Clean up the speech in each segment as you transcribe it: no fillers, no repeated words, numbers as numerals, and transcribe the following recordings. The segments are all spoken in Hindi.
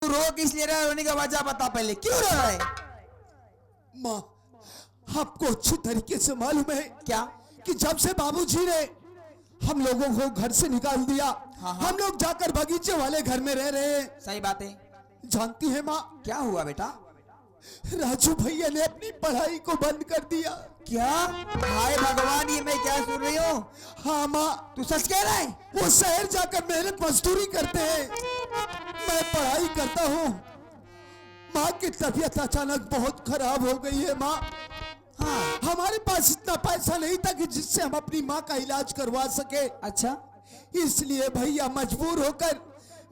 रो किस लिए रहा है? रोने का वजह बता पहले, क्यों रो रहा है? माँ, आपको अच्छी तरीके से मालूम है क्या? कि जब से बाबूजी ने हम लोगों को घर से निकाल दिया, हाँ। हम लोग जाकर बगीचे वाले घर में रह रहे हैं। सही बात है। जानती है माँ, क्या हुआ बेटा? राजू भैया ने अपनी पढ़ाई को बंद कर दिया। क्या? हाय भगवान, ये मैं क्या सुन रही हूँ? हाँ माँ, तू सच कह रहा है? वो शहर जाकर मेहनत मजदूरी करते हैं, मैं पढ़ाई करता हूँ। माँ की तबीयत अचानक बहुत खराब हो गई है माँ। हाँ। हमारे पास इतना पैसा नहीं था कि जिससे हम अपनी माँ का इलाज करवा सके। अच्छा, इसलिए भैया मजबूर होकर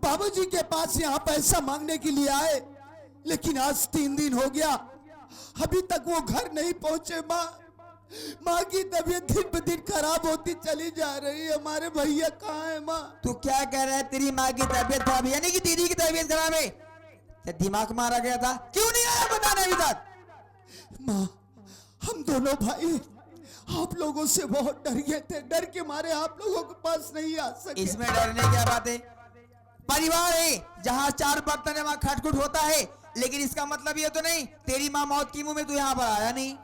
बाबूजी के पास यहाँ पैसा मांगने के लिए आए, लेकिन आज 3 दिन हो गया, अभी तक वो घर नहीं पहुंचे। माँ की तबीयत दिन ब दिन खराब होती चली जा रही है। हमारे भैया कहाँ है माँ? तू क्या कह रहा है? तेरी माँ की तबीयत खराब है, यानी कि दीदी की तबीयत खराब है? तेरा दिमाग मारा गया था? क्यों नहीं आया बताने अभी तक? माँ, हम दोनों भाई आप लोगों से बहुत डर गए थे, डर के मारे आप लोगों के पास नहीं आ सके। इसमें डरने क्या बात है? परिवार है, जहाँ 4 बर्तन है वहाँ खटखुट होता है, लेकिन इसका मतलब ये तो नहीं तेरी माँ मौत की मुंह में तू यहाँ पर आया नहीं।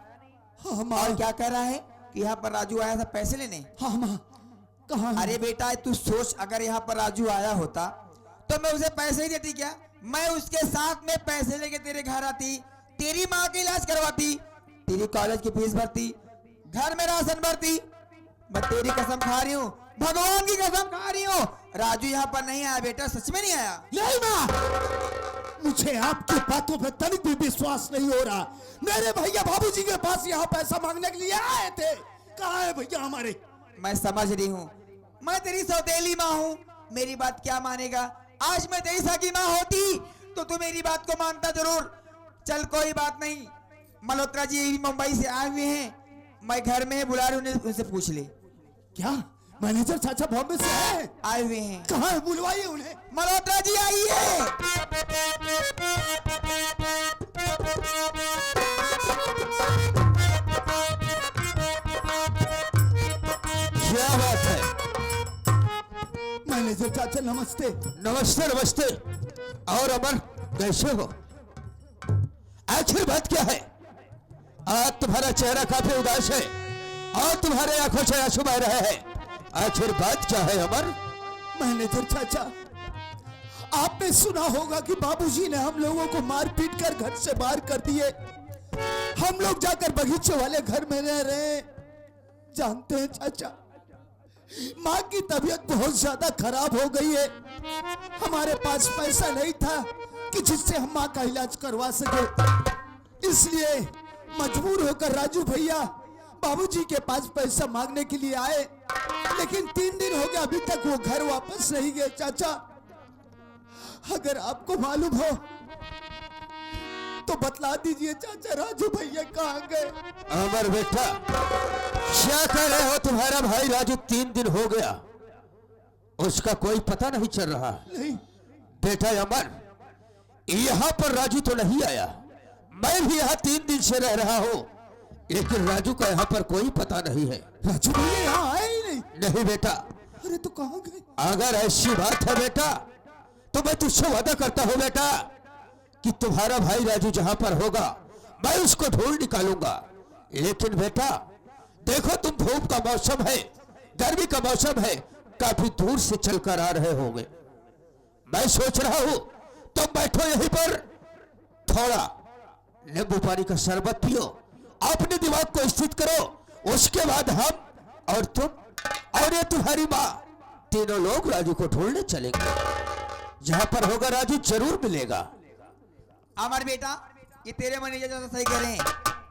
हाँ माँ। और क्या कह रहा है कि यहाँ पर राजू आया था पैसे लेने? हाँ माँ, कहाँ? अरे बेटा तू सोच, अगर यहाँ पर राजू आया होता तो मैं उसे पैसे ही देती क्या? मैं उसके साथ में पैसे लेके तेरे घर आती, तेरी माँ का इलाज करवाती, तेरी कॉलेज की फीस भरती, घर में राशन भरती। मैं तेरी कसम खा रही हूँ, भगवान की कसम खा रही हूँ, राजू यहाँ पर नहीं आया बेटा, सच में नहीं आया। नहीं माँ, मुझे आपकी बातों पे तनिक भी विश्वास नहीं हो रहा। मेरे भैया बाबूजी के पास यहाँ पैसा मांगने के लिए आए थे। कहाँ है भैया हमारे? मैं समझ रही हूँ, मैं तेरी सौतेली माँ हूँ, मेरी बात क्या मानेगा? आज मैं तेरी सगी माँ होती तो तू मेरी बात को मानता जरूर। चल कोई बात नहीं, मल्होत्रा जी भी मुंबई से आए हुए हैं, मैं घर में बुला रही हूँ, उनसे पूछ ले। क्या मैनेजर चाचा बॉम्बे से है? आए हुए हैं। कहाँ है? बुलवाइए उन्हें। मल्होत्रा जी आइए। क्या बात है? मैनेजर चाचा नमस्ते। नमस्ते नमस्ते। और अमर कैसे हो? आखिर बात क्या है? आज तुम्हारा चेहरा काफी उदास है और तुम्हारे आंखों से आंसू बह रहे हैं। आखिर बात क्या है अमर? मैनेजर चाचा, आपने सुना होगा कि बाबूजी ने हम लोगों को मार पीट कर घर से बाहर कर दिए। हम लोग जाकर बगीचे वाले घर में रह रहे हैं। जानते हैं चाचा, माँ की तबीयत बहुत ज्यादा खराब हो गई है। हमारे पास पैसा नहीं था कि जिससे हम माँ का इलाज करवा सके, इसलिए मजबूर होकर राजू भैया बाबूजी के पास पैसा मांगने के लिए आए, लेकिन 3 दिन हो गए अभी तक वो घर वापस नहीं गए। चाचा, अगर आपको मालूम हो तो बतला दीजिए चाचा, राजू भैया कहाँ गए? अमर बेटा, क्या कह रहे हो? तुम्हारा भाई राजू 3 दिन हो गया, उसका कोई पता नहीं चल रहा। नहीं बेटा अमर, यहाँ पर राजू तो नहीं आया। मैं भी यहाँ 3 दिन से रह रहा हूँ, लेकिन राजू का यहाँ पर कोई पता नहीं है। राजू भैया यहाँ आए ही नहीं। नहीं बेटा। अरे तो कहाँ गए? अगर ऐसी बात है बेटा, तो मैं तुझसे वादा करता हूँ बेटा कि तुम्हारा भाई राजू जहाँ पर होगा मैं उसको ढूंढ निकालूंगा। लेकिन बेटा देखो, तुम धूप का मौसम है, गर्मी का मौसम है, काफी दूर से चलकर आ रहे होंगे। मैं सोच रहा हूँ तुम बैठो यहीं पर, थोड़ा नींबू पानी का शरबत पियो, अपने दिमाग को स्थित करो, उसके बाद हम और तुम और ये तुम्हारी माँ तीनों लोग राजू को ढूंढने चलेंगे। जहां पर होगा राजू जरूर मिलेगा। अमर बेटा, ये तेरे मैनेजर ज्यादा सही कह रहे हैं,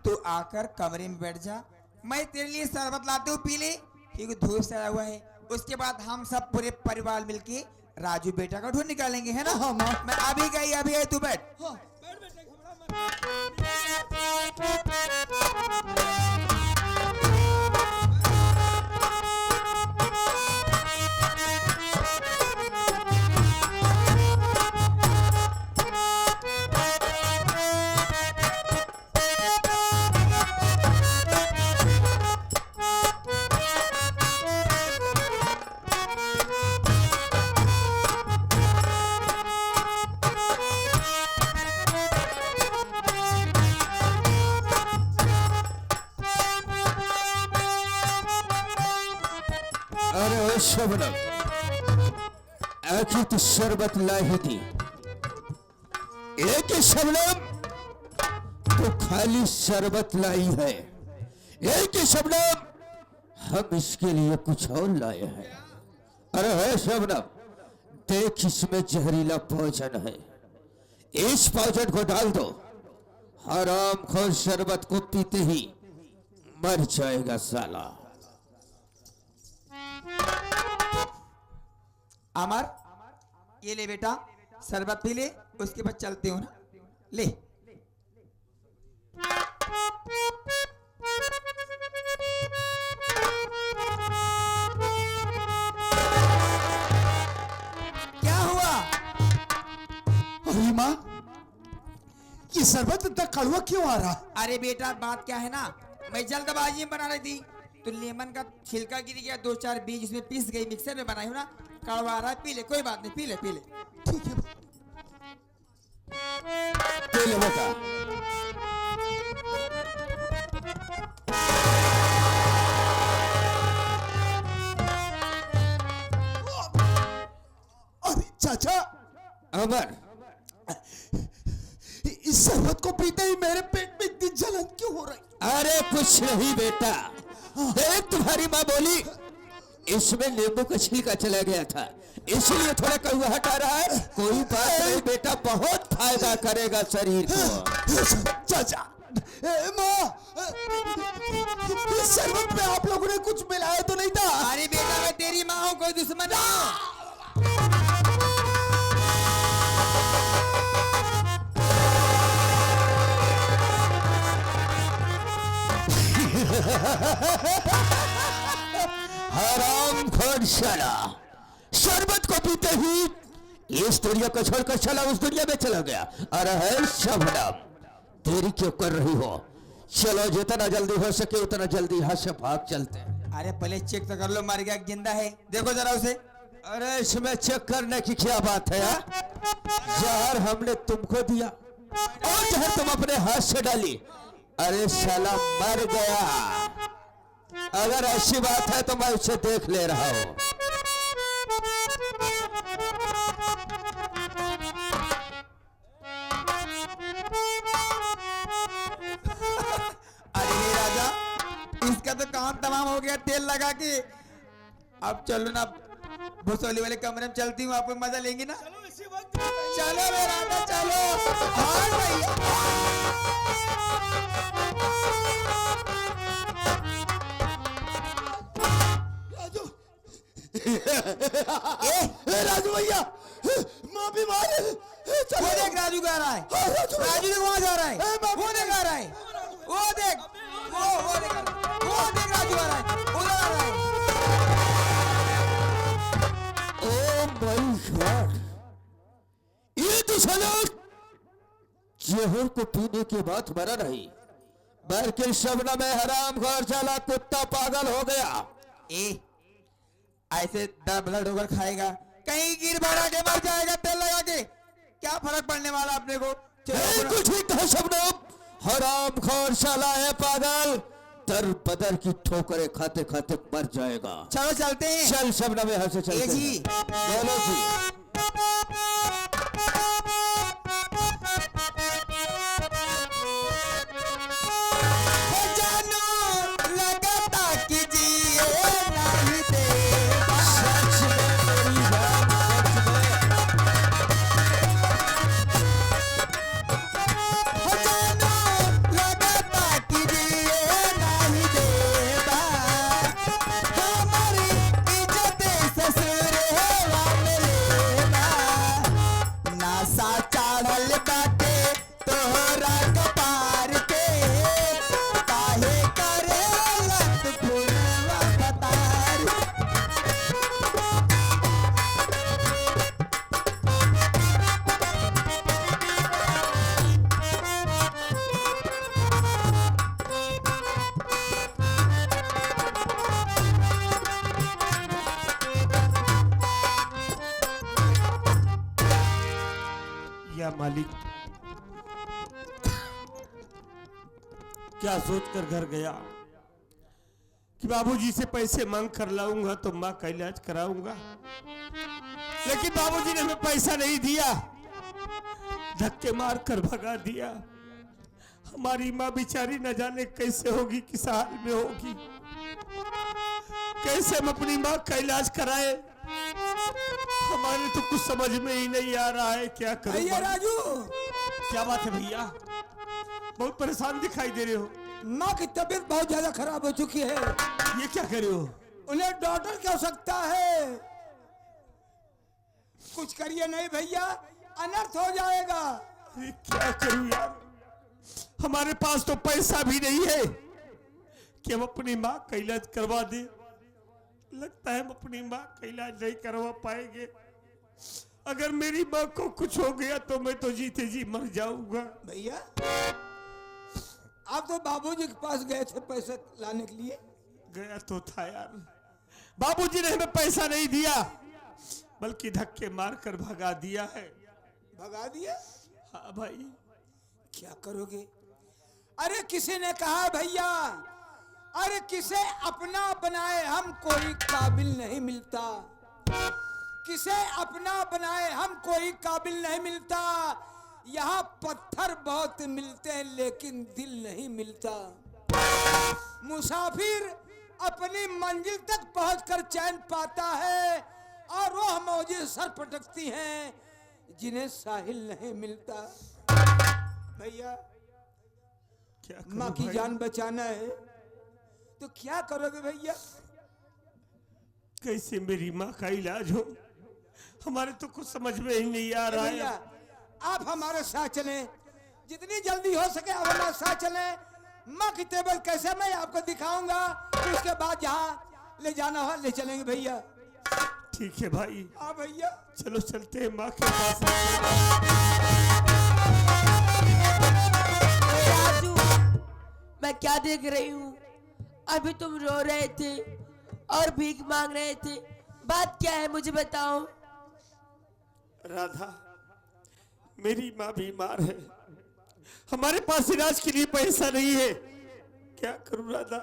तू आकर कमरे में बैठ जा, मैं तेरे लिए शरबत लाते हूँ, पी ले, क्योंकि धूप से आया हुआ है। उसके बाद हम सब पूरे परिवार मिलके राजू बेटा का ढूंढ निकालेंगे, है ना? हाँ माँ। मैं अभी गई, अभी है, तू बैठ। हाँ। शबनम, आखिर तो शरबत ला ही दी, एक ही शबनम तो खाली शरबत लाई है, एक ही शबनम हम इसके लिए कुछ और लाए हैं। अरे है शबनम, देख इसमें जहरीला भोजन है, इस भोजन को डाल दो, हराम खोर शरबत को पीते ही मर जाएगा साला। अमर, ये ले बेटा, शरबत पी ले, उसके बाद चलते हो ना, ले। क्या हुआ? अरे माँ, ये शरबत इतना कड़वा क्यों आ रहा? अरे बेटा, बात क्या है ना, मैं जल्दबाजी में बना रही थी तो लेमन का छिलका गिर गया, 2-4 बीज उसमें पीस गई, मिक्सर में बनाई हूँ ना, कड़वा आ रहा है, पी ले, कोई बात नहीं, पी ले पी ले। ठीक है। पी ले बेटा। अरे चाचा, अमर, इस शरबत को पीते ही मेरे पेट में इतनी जलन क्यों हो रही? अरे कुछ नहीं बेटा, देख तुम्हारी माँ बोली इसमें नींबू का छिलका चला गया था, इसलिए थोड़ा कड़वाहट आ रहा है। कोई बात नहीं बेटा, बहुत फायदा करेगा शरीर को। चाचा, माँ, इस शरबत में आप लोगों ने कुछ मिलाया तो नहीं था? अरे बेटा, मैं तेरी माँ हूँ, कोई दुश्मन नहीं हूँ। हराम खोर साला, शरबत को पीते ही इस दुनिया को छोड़कर चला उस दुनिया में चला गया। अरे है शबनम, देरी क्यों कर रही हो? चलो, जितना जल्दी हो सके उतना जल्दी यहाँ से भाग चलते हैं। अरे पहले चेक तो कर लो, मर गया कि जिंदा है, देखो जरा उसे। अरे इसमें चेक करने की क्या बात है यार? जहर हमने तुमको दिया और जहर तुम अपने हाथ से डाली, अरे साला मर गया। अगर ऐसी बात है तो मैं उसे देख ले रहा हूं। अरे हे राजा, इसका तो काम तमाम हो गया तेल लगा के। अब चलो ना, भुसौली वाले कमरे में चलती हूँ, आप मजा लेंगे ना? चलो मेरे राजा, चलो। हाँ भैया। राजू भैया, माँ बीमार है। वो देख राजू जा रहा है, राजू देख वहाँ जा रहा है, वो देख आ रहा है, वो देख, वो देख राजू आ रहा है, उधर आ रहा है। ओ माय गॉड, ये तो साला जहर को पीने के बाद मरा नहीं, बल्कि शबनम में हराम खोर साला कुत्ता पागल हो गया। ऐसे ब्लड होकर खाएगा, कहीं गिर भरा के मर जाएगा तेल लगा के, क्या फर्क पड़ने वाला अपने को? कुछ भी कहा शबनम, हराम खोर साला है पागल, दर बदर की ठोकरें खाते खाते मर जाएगा। चलो चलते हैं। चल शबनम, यहाँ से चलते हैं। जी बोलो जी। या मालिक, क्या सोचकर घर गया कि बाबूजी से पैसे मांग कर लाऊंगा तो माँ का इलाज कराऊंगा, लेकिन बाबूजी ने हमें पैसा नहीं दिया, धक्के मार कर भगा दिया। हमारी माँ बेचारी न जाने कैसे होगी, किस हाल में होगी, कैसे हम अपनी माँ का इलाज कराए। हमारे तो कुछ समझ में ही नहीं आ रहा है, क्या करूं। भैया राजू, क्या बात है भैया, बहुत परेशान दिखाई दे रहे हो। माँ की तबीयत बहुत ज्यादा खराब हो चुकी है, ये क्या कर रहे हो? उन्हें डॉक्टर की आवश्यकता है। कुछ करिए नहीं भैया, अनर्थ हो जाएगा। अरे क्या करूं यार, हमारे पास तो पैसा भी नहीं है कि हम अपनी माँ का इलाज करवा दे। लगता है हम अपनी माँ का इलाज नहीं करवा पाएंगे। अगर मेरी माँ को कुछ हो गया तो मैं तो जीते जी मर जाऊंगा। भैया आप तो बाबूजी के पास गए थे पैसे लाने के लिए। गया तो था यार, बाबूजी ने हमें पैसा नहीं दिया, बल्कि धक्के मार कर भगा दिया है। भगा दिया? हाँ भाई। क्या करोगे? अरे किसी ने कहा भैया, अरे किसे अपना बनाए हम कोई काबिल नहीं मिलता, किसे अपना बनाए हम कोई काबिल नहीं मिलता। यहाँ पत्थर बहुत मिलते हैं लेकिन दिल नहीं मिलता। मुसाफिर अपनी मंजिल तक पहुंचकर चैन पाता है और वह मौजें सर पटकती हैं जिन्हें साहिल नहीं मिलता। भैया क्या माँ की जान बचाना है तो क्या करोगे भैया? कैसे मेरी माँ का इलाज हो, हमारे तो कुछ समझ में ही नहीं आ रहा भैया है। आप हमारे साथ चलें, जितनी जल्दी हो सके आप हमारे साथ चलें। माँ की टेबल कैसे मैं आपको दिखाऊंगा, फिर उसके बाद जहाँ ले जाना हो ले चलेंगे भैया। ठीक है भाई। हाँ भैया चलो चलते हैं माँ के पास। राजू, मैं क्या देख रही हूँ? अभी तुम रो रहे थे और भीख मांग रहे थे, बात क्या है मुझे बताओ। राधा, मेरी माँ बीमार है, हमारे पास इलाज के लिए पैसा नहीं है। क्या करूं राधा,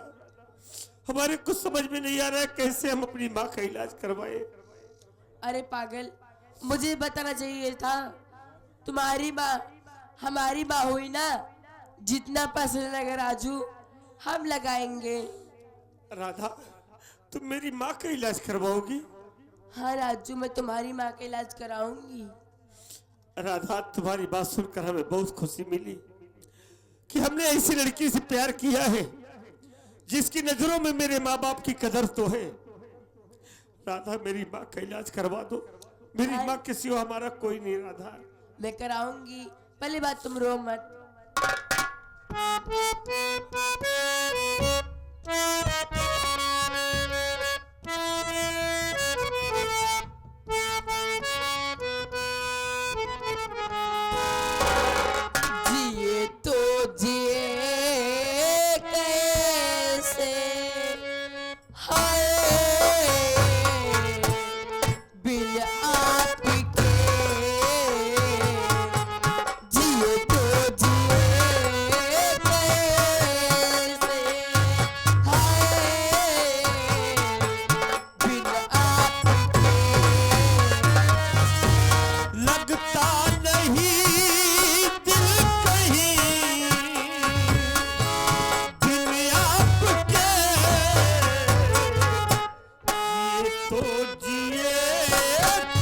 हमारे कुछ समझ में नहीं आ रहा है कैसे हम अपनी माँ का इलाज करवाए। अरे पागल, मुझे बताना चाहिए था। तुम्हारी माँ हमारी माँ हुई ना, जितना पैसा लगा राजू हम लगाएंगे। राधा, तुम मेरी माँ का इलाज करवाओगी? हाँ राजू, मैं तुम्हारी माँ का इलाज कराऊंगी। राधा, तुम्हारी बात सुनकर हमें बहुत खुशी मिली कि हमने ऐसी लड़की से प्यार किया है जिसकी नजरों में मेरे माँ बाप की कदर तो है। राधा, मेरी माँ का इलाज करवा दो, मेरी माँ के सिवा हमारा कोई नहीं। राधा, मैं कराऊंगी, पहली बात तुम रो मत। जिए तो जिए कैसे, हाय बिन आपके, जिए तो जिए कैसे, हाय बिन आपके। लगता नहीं दिल कहीं बिन आपके, ये तो जिए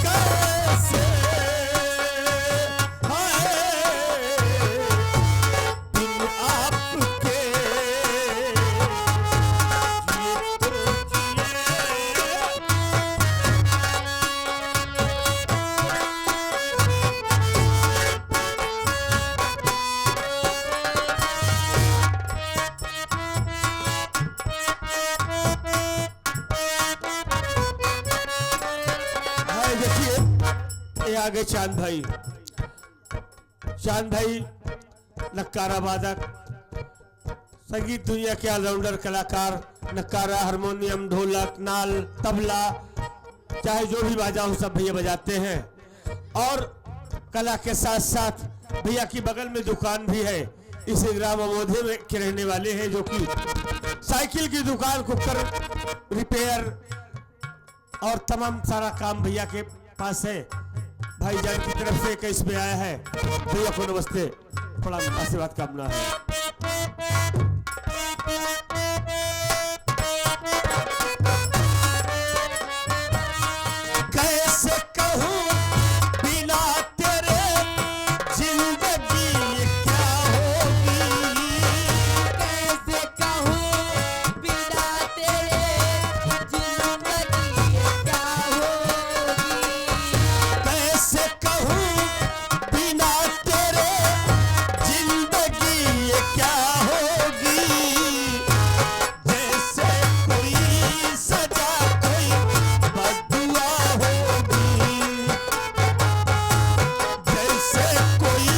कैसे, हाय बिन आपके, ये तो जिए। भाई देखिए, ये आगे चांद भाई, चांद भाई नक्कारा वादक, संगीत दुनिया के ऑलराउंडर कलाकार, नक्कारा, हारमोनियम, ढोलक, नाल, तबला, चाहे जो भी बाजा हो सब भैया बजाते हैं। और कला के साथ साथ भैया की बगल में दुकान भी है। इस ग्राम अमोधे में के रहने वाले हैं जो कि साइकिल की दुकान, कुकर रिपेयर और तमाम सारा काम भैया के पास है। भाईजान की तरफ से केस में आया है। भैया को नमस्ते, प्रणाम, आशीर्वाद कामना है। कैसे कहूँ बिना तेरे जिंदगी क्या होगी, कैसे कहूँ बिना तेरे जिंदगी क्या होगी, कैसे कहूँ बिना तेरे जिंदगी क्या होगी। जैसे कोई सजा कोई बदुआ होगी, जैसे कोई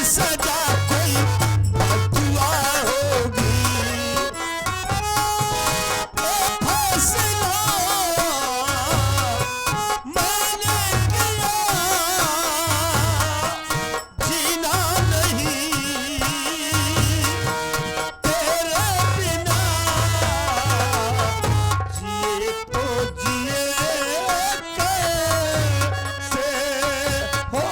सजा कोई बदुआ होगी। ओ फैसला मैंने किया, जीना नहीं तेरे बिना, जिए तो जिए कैसे हो।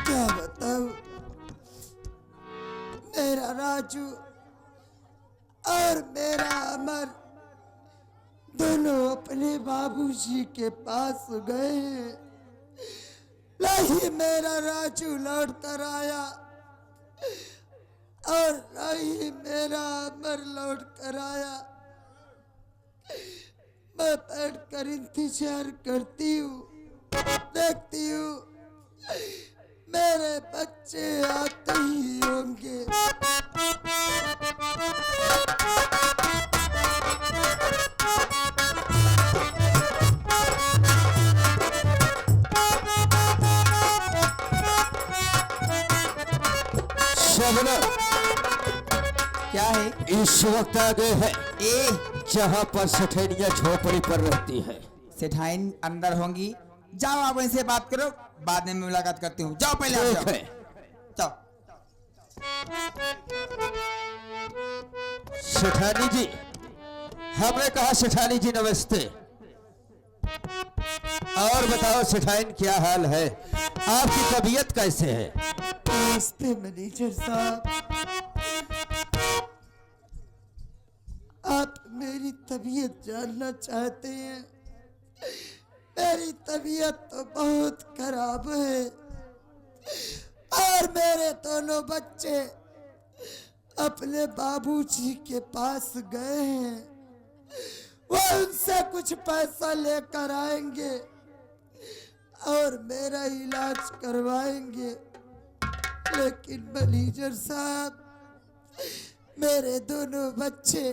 क्या बताऊं, मेरा राजू और मेरा अमर दोनों अपने बाबूजी के पास गए हैं। नहीं मेरा राजू लौट कर आया और नहीं मेरा अमर लौट कर आया। मैं बैठ कर इंतजार करती हूँ, देखती हूँ मेरे बच्चे आते ही होंगे। शबनम, क्या है? इस वक्त आ गए हैं ए जहाँ पर सठेनिया झोपड़ी पर रहती है। सेठाइन अंदर होंगी, जाओ आप इनसे बात करो, बाद में मुलाकात करती हूँ। जाओ पहले आप ठीक जाओ। है। जाओ। सेठानी जी, हमने कहा सेठानी जी नमस्ते। और बताओ सेठाइन क्या हाल है, आपकी तबीयत कैसे है? नमस्ते मैनेजर साहब, आप मेरी तबीयत जानना चाहते हैं? मेरी तबीयत तो बहुत खराब है और मेरे दोनों बच्चे अपने बाबूजी के पास गए हैं। वो उनसे कुछ पैसा लेकर आएंगे और मेरा इलाज करवाएंगे। लेकिन मैनेजर साहब, मेरे दोनों बच्चे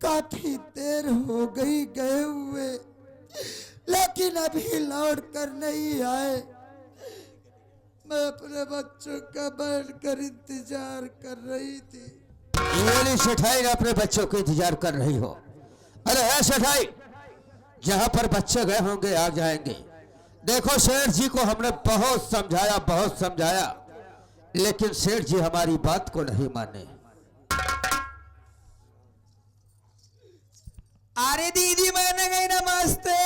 काफी देर हो गई गए हुए, लेकिन अभी लौट कर नहीं आए। मैं अपने बच्चों का बैठ कर इंतजार कर रही थी। ये सेठाई अपने बच्चों का इंतजार कर रही हो? अरे है सेठाई, जहां पर बच्चे गए होंगे आ जाएंगे। देखो सेठ जी को हमने बहुत समझाया, लेकिन सेठ जी हमारी बात को नहीं माने। अरे दीदी मैंने गई नमस्ते।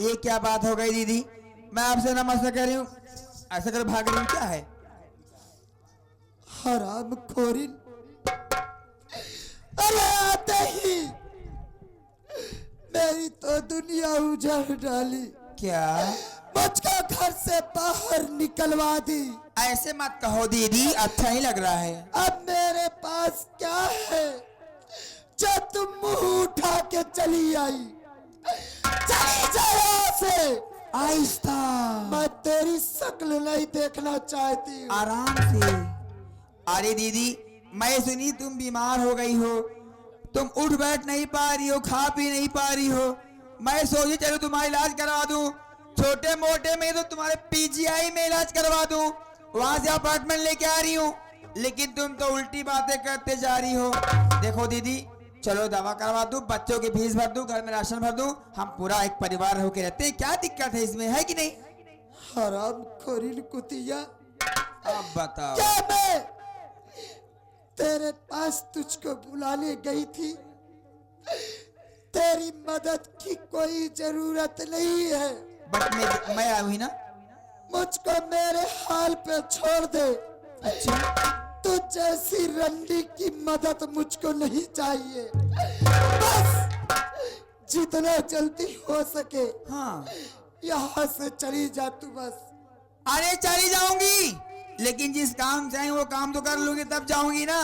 ये क्या बात हो गई दीदी, मैं आपसे नमस्ते कह रही हूँ, ऐसा कर भाग रही हूँ, क्या है? हराम खोरिन, अरे आते ही मेरी तो दुनिया उजाड़ डाली। क्या? मुझको घर से बाहर निकलवा दी। ऐसे मत कहो दीदी, अच्छा ही लग रहा है। अब मेरे पास क्या है जो तुम मुंह उठा के चली आई? चली जाओ यहाँ से। आहिस्ता, मैं तेरी शक्ल नहीं देखना चाहती हूँ। आराम से, अरे दीदी, मैं सुनी तुम बीमार हो गई हो, तुम उठ बैठ नहीं पा रही हो, खा पी नहीं पा रही हो। मैं सोची चलो तुम्हारा इलाज करवा दूं, छोटे मोटे में तो तुम्हारे पीजीआई में इलाज करवा दूं, वहां से अपार्टमेंट लेके आ रही हूँ। लेकिन तुम तो उल्टी बातें करते जा रही हो। देखो दीदी, चलो दवा करवा दूं, बच्चों की फीस भर दूं, घर में राशन भर दूं, हम पूरा एक परिवार होके रहते हैं, क्या दिक्कत है इसमें, है कि नहीं? हराम खोरी कुतिया, अब बताओ। क्या मैं तेरे पास तुझको बुलाने गई थी? तेरी मदद की कोई जरूरत नहीं है। बट मैं आई हुई ना। मुझको मेरे हाल पे छोड़ दे। अच्छा, तू जैसी रंडी की मदद मुझको नहीं चाहिए। बस जितना जल्दी हो सके हाँ। यहाँ से चली जा तू बस। अरे चली जाऊंगी, लेकिन जिस काम से आई वो काम तो कर लूंगी, तब जाऊंगी ना।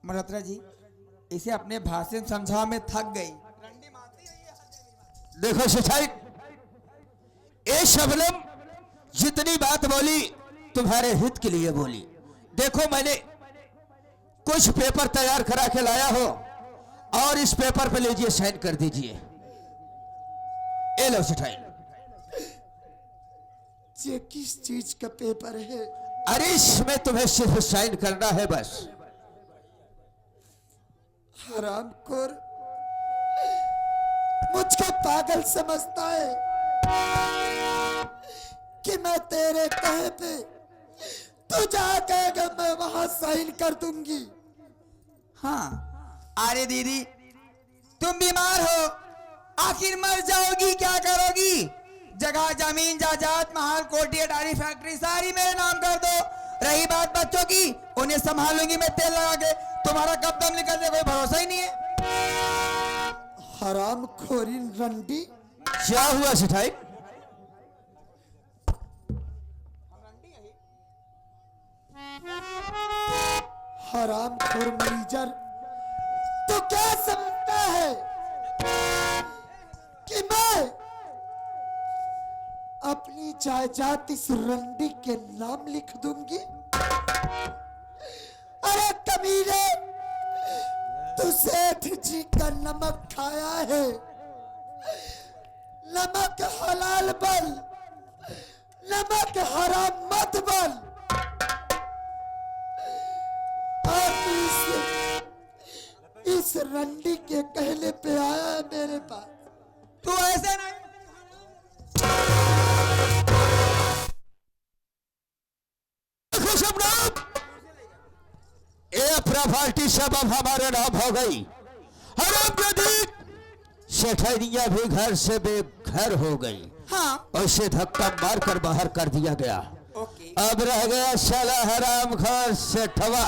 मल्होत्रा जी, इसे अपने भाषण समझाओ, में थक गई। देखो सेठाई, ये शबनम जितनी बात बोली तुम्हारे हित के लिए बोली। देखो, मैंने कुछ पेपर तैयार करा के लाया हो, और इस पेपर पे लीजिए, साइन कर दीजिए। ये लो सेठाई। ये किस चीज का पेपर है? अरे इसमें तुम्हें सिर्फ साइन करना है बस। हरामखोर, मुझको पागल समझता है कि मैं तेरे कहे पे तू जहाँ कहेगा मैं वहां साइन कर दूंगी। हाँ। अरे दीदी, तुम बीमार हो, आखिर मर जाओगी, क्या करोगी? जगह जमीन जायदाद महल कोठी अटारी फैक्ट्री सारी मेरे नाम कर दो। रही बात बच्चों की, उन्हें संभालूंगी मैं तेल लगा के। तुम्हारा कब दम निकल जाए कोई भरोसा ही नहीं है। हरामखोरी रंडी, क्या हुआ सेठाई? हरामखोर मैनेजर, तू क्या समझता है कि मैं अपनी जायदाद इस रंडी के नाम लिख दूंगी? अरे कमीने, तू सेठ जी का नमक खाया है। नमक हलाल बन, नमक हराम मत बन। इस रंडी के कहने पे आया है मेरे पास। तू ऐसे नहीं। ये प्रॉपर्टी सब अब हमारे नाम हो गई। सेठैनिया भी घर से बेघर हो गई। हाँ। और उसे धक्का मारकर बाहर कर दिया गया। ओके। अब रह गया साला हराम खोर सेठवा।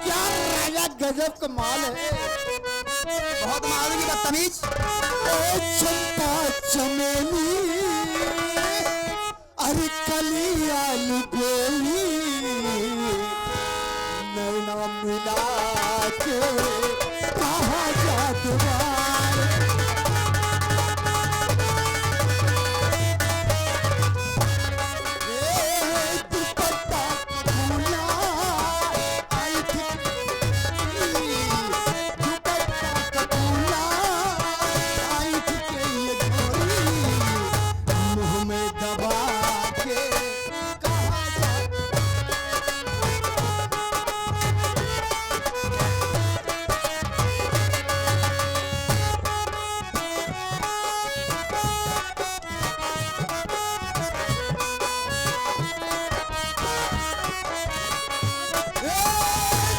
क्या राजा गजब कमाल है। बहुत मालूम की बदतमीज। चंपा चमेली, अरे कली आलू गोली, नैना मिला के कहा जादूगर। दुपट्टा खुला, आई थी दुपट्टा खुला, आई थी के ये गोरी, मुंह में दबा के कहा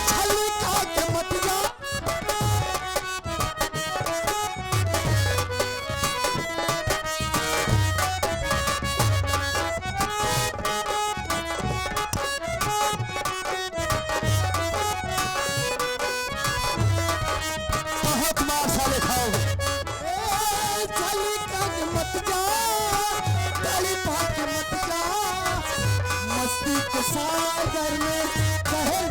छली खा के मत जा। बहुत मार साले खाओगे। छली खा के मत जा, ताली पा के मत जा, मस्ती के सागर में कहे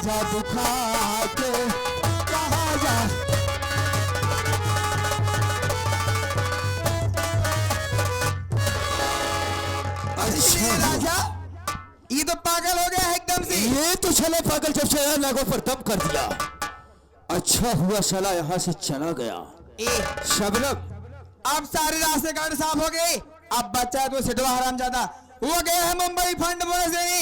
सा दिखा के कहा जा। इसलिए राजा ये तो पागल हो गया है एकदम से। ये तो चला पागल जब से नागों पर दम कर दिया। अच्छा हुआ साला यहाँ से चला गया। शबनम अब सारे रास्ते घाट साफ हो गए। अब बच्चा तो सिटवा हरामजादा वो गया है मुंबई फंड भरने देने।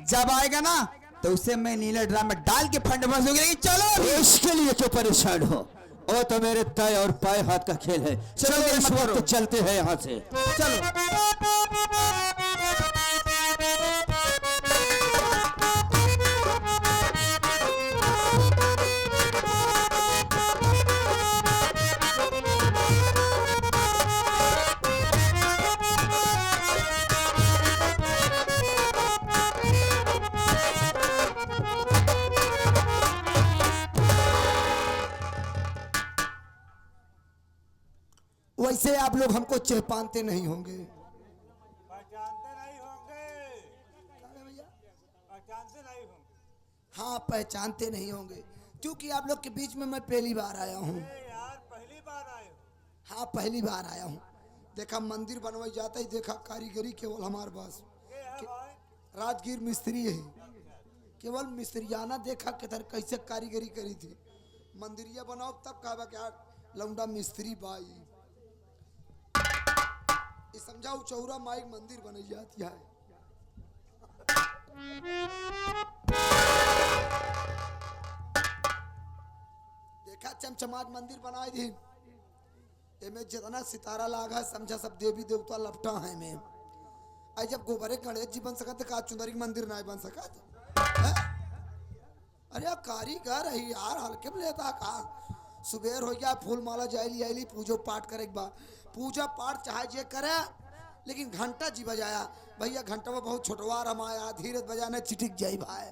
जब आएगा ना तो उसे मैं नीले ड्राम में डाल के फंड भर। चलो इसके लिए क्यों परेशान हो? और तो मेरे ताय और पाए हाथ का खेल है। चलो इस वक्त चलते हैं यहाँ से। चलो। वैसे आप लोग हमको चेपानते नहीं होंगे। पहचानते नहीं होंगे। पहचानते नहीं होंगे। हाँ, पहचानते नहीं होंगे क्योंकि आप लोग के बीच में मैं पहली बार आया हूँ। यार पहली बार आए हो। हाँ, पहली बार आया हूँ। देखा मंदिर बनवाई जाता ही देखा कारीगरी केवल हमारे पास राजगीर मिस्त्री है। केवल मिस्त्रियाना देखा किधर कैसे कारीगरी करी थी। मंदिरिया बनाओ तब कहा क्या लौंडा मिस्त्री बाई। ये समझाओ चौरा माई मंदिर बनाई जाती है। देखा चमचमाट मंदिर बनाई थी। एमे जितना सितारा लागा समझा सब देवी देवता लपटा है में। आई जब गोबरे गणेश जी बन सकते का चुंदरी मंदिर ना बन सकत। अरे यार कारीगर है यार हल्के में लेता का। सुबेर हो गया फूल माला जाइली आइली पूजो पाठ करे बा। पूजा पाठ चाहे जे करे लेकिन घंटा जी बजाया भैया घंटा में बहुत छोटवार हम आया धीरे बजाने चिटिक जाई भाई।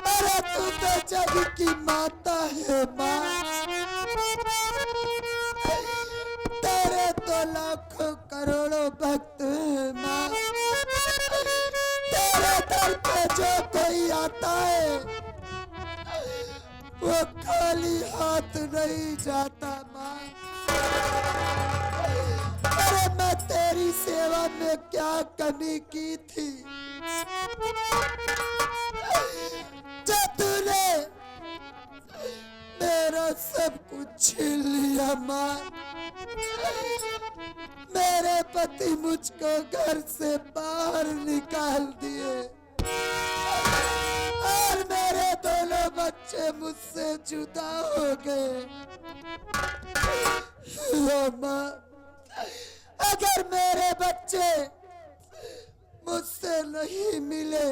अरे तू तो जग की माता है माँ। तेरे तो लाखों करोड़ों भक्त हैं माँ। तेरे दर पे जो कोई आता है वो खाली हाथ नहीं जाता माँ। अरे मैं तेरी सेवा में क्या कमी की थी जो तूने मेरा सब कुछ छीन लिया माँ। मेरे पति मुझको घर से बाहर निकाल दिए और मेरे दोनों बच्चे मुझसे जुदा हो गए। माँ, अगर मेरे बच्चे मुझसे नहीं मिले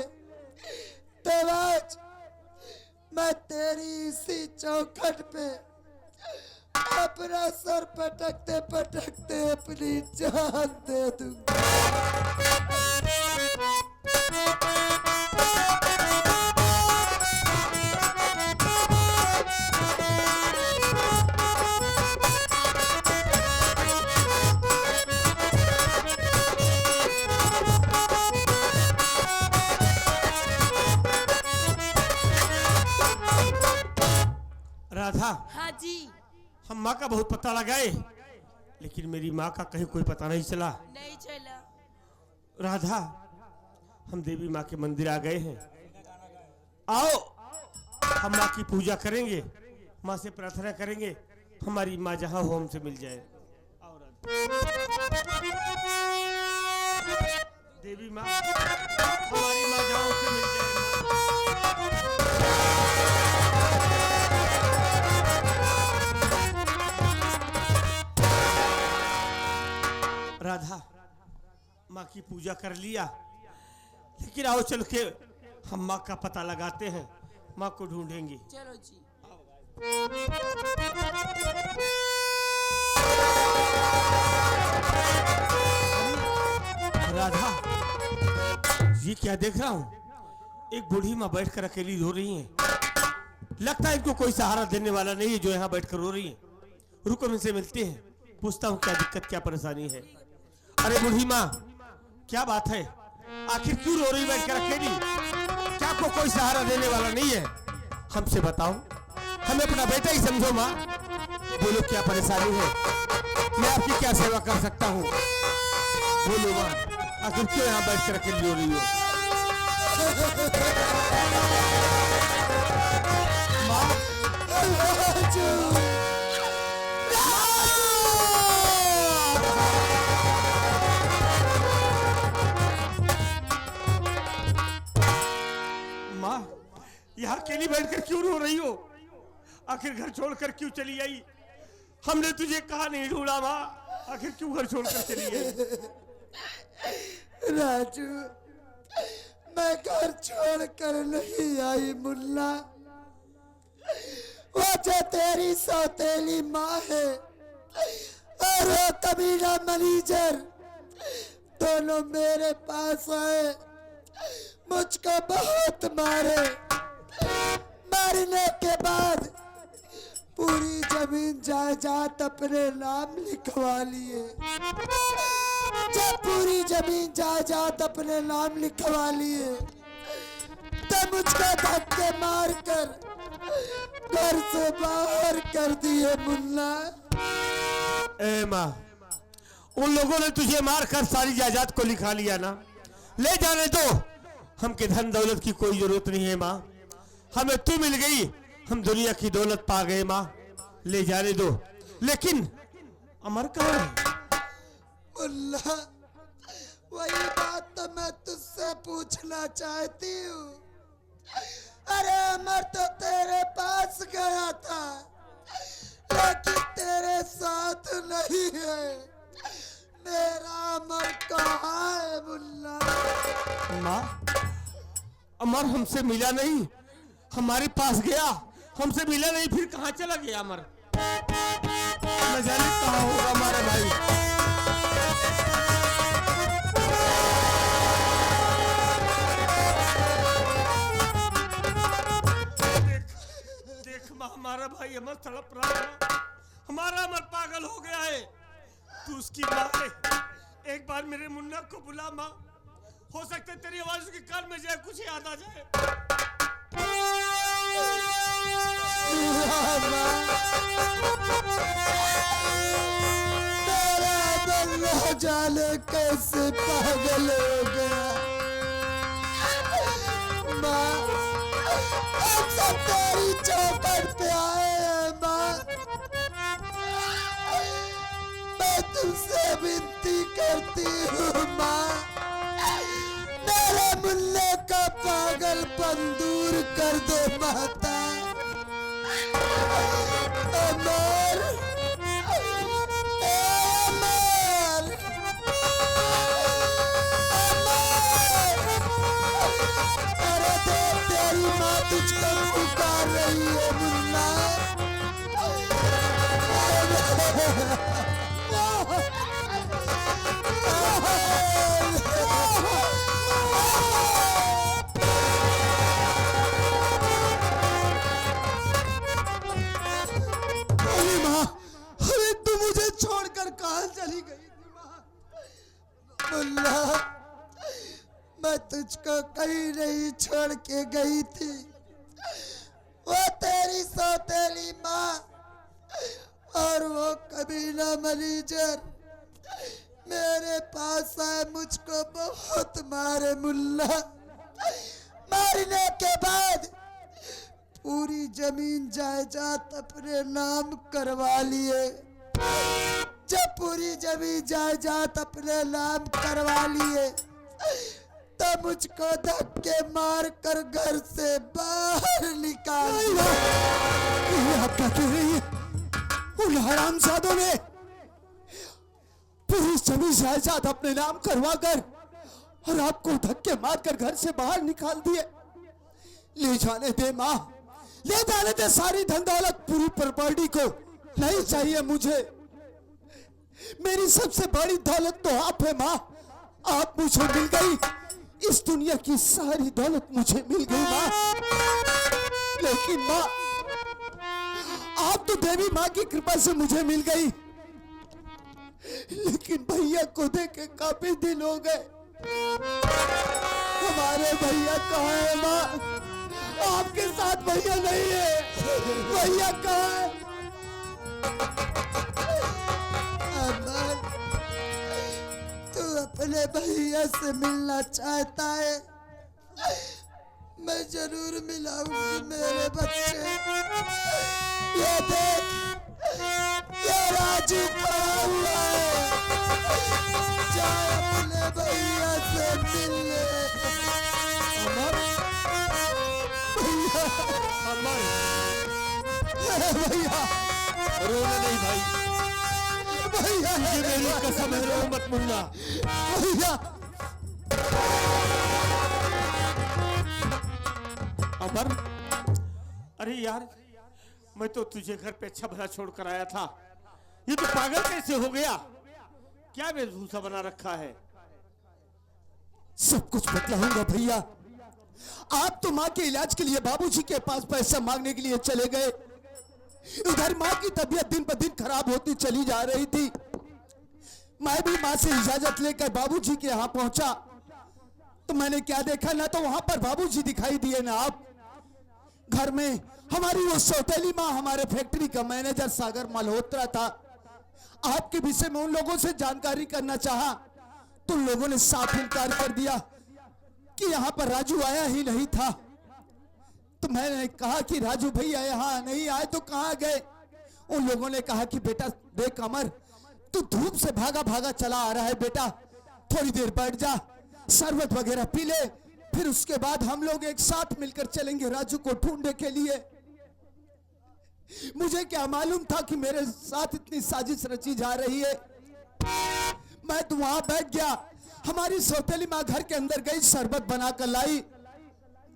तो आज मैं तेरी इसी चौखट पे अपना सर पटकते पटकते अपनी जान दे दूंगा। राधा, हाँ जी। हम माँ का बहुत पता लगाए लेकिन मेरी माँ का कहीं कोई पता नहीं चला। नहीं चला। राधा, हम देवी माँ के मंदिर आ गए हैं। आओ हम माँ की पूजा करेंगे, माँ से प्रार्थना करेंगे हमारी माँ जहाँ हो हमसे मिल जाए। आओ राधा। देवी माँ, हमारी माँ जहाँ हमसे मिल जाए। राधा, माँ की पूजा कर लिया लेकिन आओ चल के हम माँ का पता लगाते हैं, माँ को ढूंढेंगे। चलो जी। राधा, ये क्या देख रहा हूँ? एक बूढ़ी माँ बैठकर अकेली रो रही है। लगता है इनको कोई सहारा देने वाला नहीं है जो यहाँ बैठकर रो रही है। रुको, इनसे मिलते हैं, पूछता हूँ क्या दिक्कत क्या परेशानी है। अरे बूढ़ी माँ, क्या बात है? आखिर क्यों रो रही बैठकर अकेली? क्या आपको कोई सहारा देने वाला नहीं है? हमसे बताओ, हमें अपना बेटा ही समझो माँ। बोलो क्या परेशानी है, मैं आपकी क्या सेवा कर सकता हूँ? बोलो माँ, आखिर क्यों यहाँ बैठकर अकेली रो रही हो? माँ, यहाँ अकेली बैठकर क्यों रो रही हो? आखिर घर छोड़कर क्यों चली आई? हमने तुझे कहा नहीं ढूंढा माँ, आखिर क्यों घर छोड़कर चली आई? राजू, मैं घर छोड़कर नहीं आई मुन्ना। वो जो तेरी सौतेली माँ है और वो कबीरा मैनेजर दोनों मेरे पास आए, मुझको बहुत मारे। मारने के बाद पूरी जमीन जायदाद अपने नाम लिखवा लिए। जब पूरी जमीन जायदाद अपने नाम लिखवा लिए तो मुझको धक्के मारकर घर से बाहर कर दिए मुन्ना। ए माँ, उन लोगों ने तुझे मारकर सारी जायदाद को लिखा लिया ना? ले जाने दो, हमके धन दौलत की कोई जरूरत नहीं है माँ। हमें तू मिल गई, हम दुनिया की दौलत पा गए माँ, ले जाने दो। लेकिन अमर कहाँ है? मुन्ना, वही बात तो मैं तुझसे पूछना चाहती हूँ। अरे अमर तो तेरे पास गया था लेकिन तेरे साथ नहीं है। मेरा अमर कहाँ है मुन्ना? माँ, अमर हमसे मिला नहीं, हमारे पास गया, हमसे मिला नहीं, फिर कहाँ चला गया अमर? न जाने कहाँ होगा हमारा भाई। देख माँ, हमारा भाई अमर तड़प रहा है, हमारा अमर पागल हो गया है। तू उसकी माँ है, एक बार मेरे मुन्ना को बुला माँ, हो सकता है तेरी आवाज उसके कान में जाए, कुछ याद आ जाए। तेरा दिल न जाने कैसे पागल हो गया। माँ, हम सब तेरी चौखट पे दूर कर दो माता। अमर, ए अमर, अरे देख तेरी माँ तुझको पुकार रही है मुन्ना। अरे माँ, अरे तू मुझे छोड़कर कहाँ चली गई थी माँ? मुन्ना, मैं तुझको कहीं नहीं छोड़ के गई थी। वो तेरी सौतेली माँ और वो कबीला मैनेजर मेरे पास आए, मुझको बहुत मारे मुल्ला। मारने के बाद पूरी जमीन जायदाद अपने नाम करवा लिए। जब पूरी जमीन जायदाद अपने नाम करवा लिए तो मुझको धक्के मार कर घर से बाहर निकाल दिया। ये आप क्या कह रही है? उन हरामजादों ने पूरी जमीन जायदाद अपने नाम करवा कर और आपको धक्के मारकर घर से बाहर निकाल दिए। ले जाने दे माँ, ले जाने दे सारी धन दौलत, पूरी प्रॉपर्टी को नहीं चाहिए मुझे। मेरी सबसे बड़ी दौलत तो आप है माँ। आप मुझे मिल गई, इस दुनिया की सारी दौलत मुझे मिल गई माँ। लेकिन माँ, आप तो देवी माँ की कृपा से मुझे मिल गई, लेकिन भैया को देख के काफी दिन हो गए। हमारे भैया कहाँ है माँ? आपके साथ भैया नहीं है, भैया कहाँ है? अमर, तू अपने भैया से मिलना चाहता है? मैं जरूर मिलाऊंगी मेरे बच्चे। ये देख, ये राजू पड़ा हुआ है, जा अपने भैया से मिल ले। अमर, भैया, अमर, भैया, रोना नहीं भाई, भैया, ये मेरी कसम है, रो मत मुन्ना। भैया, अमर, अरे यार, मैं तो तुझे घर पे अच्छा भला छोड़ कर आया था, ये तो पागल कैसे हो गया? क्या वेशभूषा बना रखा है? सब कुछ बतलाऊंगा भैया। आप तो माँ के इलाज के लिए बाबूजी के पास पैसा मांगने के लिए चले गए। इधर माँ की तबीयत दिन पर दिन खराब होती चली जा रही थी। मैं भी माँ से इजाजत लेकर बाबूजी के यहाँ पहुंचा तो मैंने क्या देखा, ना तो वहां पर बाबूजी दिखाई दिए ना आप। घर में हमारी वो सौतेली माँ, हमारे फैक्ट्री का मैनेजर सागर मल्होत्रा था। आपके विषय में उन लोगों से जानकारी करना चाहा तो उन लोगों ने साफ इनकार कर दिया कि यहाँ पर राजू आया ही नहीं था। तो मैंने कहा कि राजू भैया यहाँ नहीं आए तो कहाँ गए? उन लोगों ने कहा कि बेटा देख अमर, तू धूप से भागा भागा चला आ रहा है बेटा, थोड़ी देर बैठ जा, शरबत वगैरह पी ले, फिर उसके बाद हम लोग एक साथ मिलकर चलेंगे राजू को ढूंढने के लिए। मुझे क्या मालूम था कि मेरे साथ इतनी साजिश रची जा रही है। मैं तो वहां बैठ गया, हमारी सौतेली माँ घर के अंदर गई, शरबत बनाकर लाई।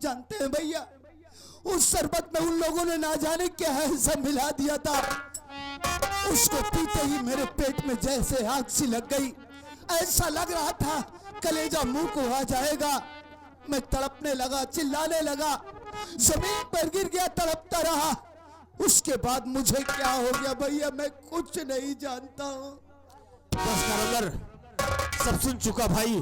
जानते हैं भैया, उस शरबत में उन लोगों ने ना जाने क्या है सब मिला दिया था। उसको पीते ही मेरे पेट में जैसे आग सी लग गई। ऐसा लग रहा था कलेजा मुंह को आ जाएगा। मैं तड़पने लगा, चिल्लाने लगा, जमीन पर गिर गया, तड़पता रहा। उसके बाद मुझे क्या हो गया भैया, मैं कुछ नहीं जानता हूँ। बस करंदर, सब सुन चुका भाई,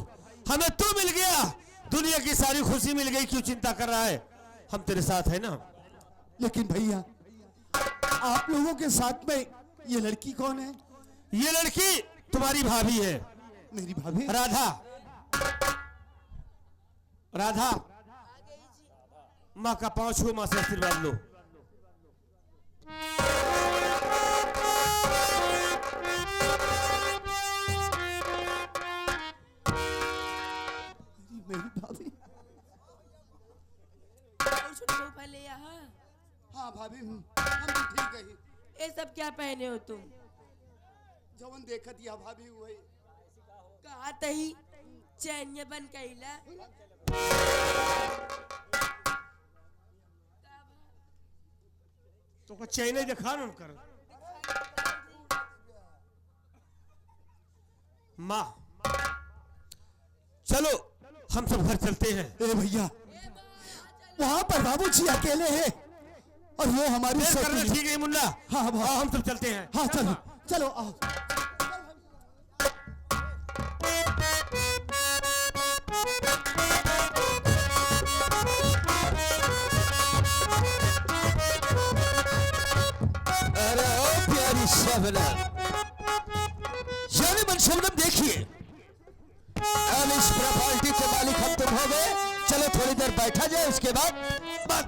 हमें तू मिल गया, दुनिया की सारी खुशी मिल गई, क्यों चिंता कर रहा है? हम तेरे साथ है ना। लेकिन भैया, आप लोगों के साथ में ये लड़की कौन है? ये लड़की तुम्हारी भाभी है, मेरी भाभी? राधा। राधा, माँ का पांव छुओ, माँ से आशीर्वाद लो। मेरी भाभी, छोटा ऊपर ले यहाँ। हाँ भाभी हम भी ठीक है। ये सब क्या पहने हो तुम? जवन देखत या भाभी वही। कहा तही चैनिया बन कैला। तो को चैने दिखा न कर माँ। चलो हम सब घर चलते हैं। ए भैया वहां पर बाबूजी अकेले हैं और वो हमारी देर करना सौतेली- ठीक है मुन्ना। हाँ हाँ हम सब चलते हैं। हाँ चलो चलो आओ। अरे ओ प्यारी शबनम, शबनम शबनम देखिए, अब इस प्रॉपर्टी के मालिक हम तुम हो गए। चलो थोड़ी देर बैठा जाए, उसके बाद बात।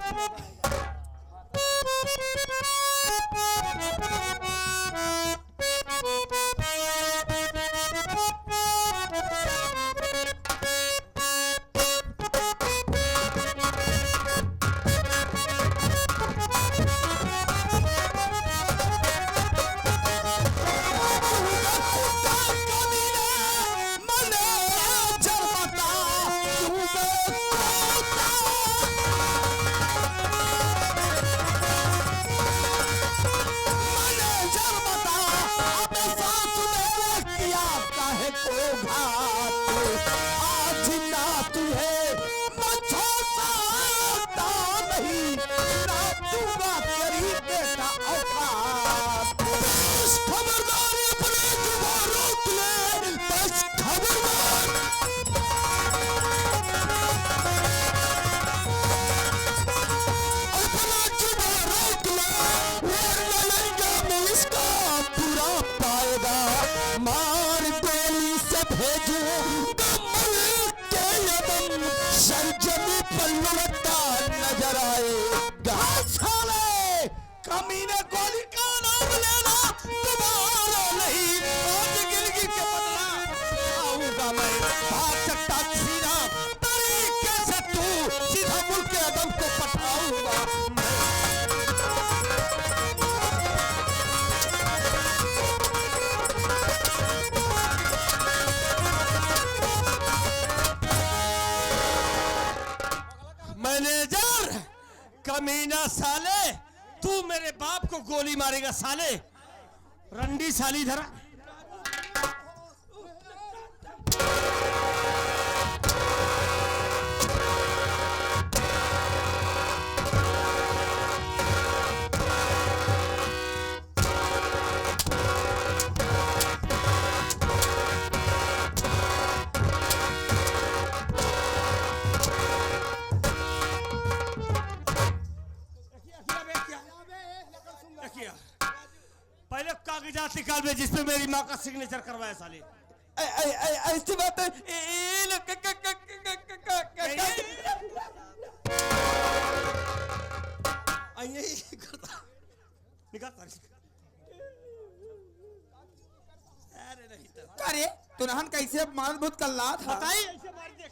कमीने गोली का नाम लेना तुम्हारा नहीं। आज गिलगित के बदला आऊंगा मैं भागता सीधा तरीके से तू सीधा मुल्क के आदम को पठाऊंगा मैनेजर। कमीना साले, तू मेरे बाप को गोली मारेगा साले। रंडी साली धरा। पहले कागजात निकाल दे जिसपे मेरी माँ का सिग्नेचर करवाया साले। ऐसी बात है अरे नहीं तो अरे तुरहन कैसे मार बुत कल्ला था। बताइए ऐसे मार दिया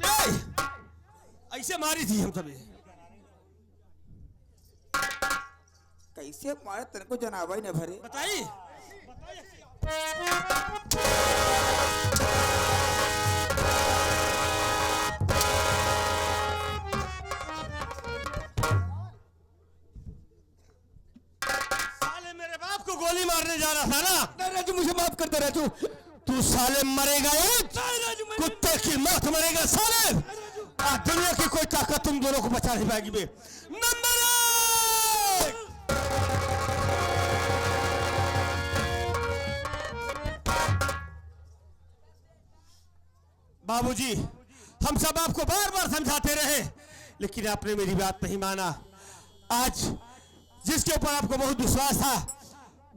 नहीं, ऐसे मारी थी हम सभी। कैसे मारे तेरे को जनाबा ही न भरे। बताइए। साले मेरे बाप को गोली मारने जा रहा था ना। राजू मुझे माफ कर दे राजू। तू साले मरेगा, कुत्ते की मौत मरेगा साले। आज दुनिया की कोई ताकत तुम दोनों को बचा नहीं पाएगी बे। नंबर 1 बाबूजी, हम सब आपको बार बार समझाते रहे, लेकिन आपने मेरी बात नहीं माना। आज जिसके ऊपर आपको बहुत विश्वास था,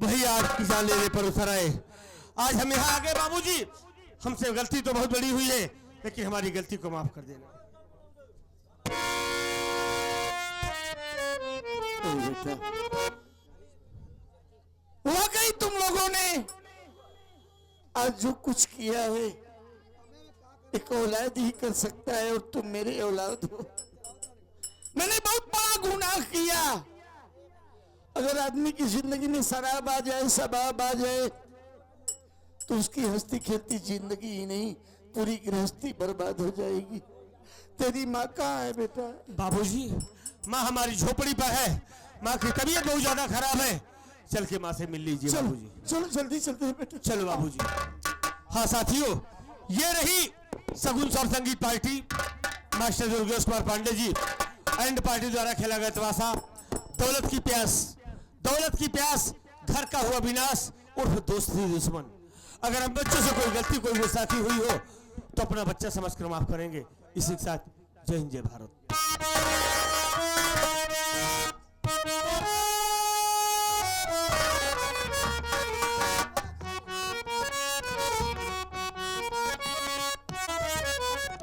वही आज की जान लेने पर उतर आए। आज हम यहाँ आ गए बाबूजी। हमसे गलती तो बहुत बड़ी हुई है, लेकिन हमारी गलती को माफ कर देना। वाकई तुम लोगों ने आज जो कुछ किया है एक औलाद ही कर सकता है और तुम मेरे औलाद हो। मैंने बहुत बड़ा गुनाह किया। अगर आदमी की जिंदगी में शराब आ जाए, शबाब आ जाए, तो उसकी हंसती खेलती जिंदगी ही नहीं, पूरी गृहस्थी बर्बाद हो जाएगी। तेरी माँ कहाँ है बेटा? बाबूजी, माँ हमारी झोपड़ी पर है। माँ की तबीयत बहुत ज्यादा खराब है। चल के माँ से मिल लीजिए चलो बाबूजी। चलो जल्दी चलते हैं बेटा। चलो बाबूजी। हाँ साथियों, ये रही सगुन और संगीत party master Durgesh Kumar Pandey ji and party द्वारा खेला गया तमाशा दौलत की प्यास। दौलत की प्यास, घर का हुआ विनाश और दोस्ती दुश्मन। अगर हम बच्चों से कोई गलती, कोई गुस्ताखी हुई हो तो अपना बच्चा समझकर माफ करेंगे। इसी के साथ जय हिंद, जय भारत।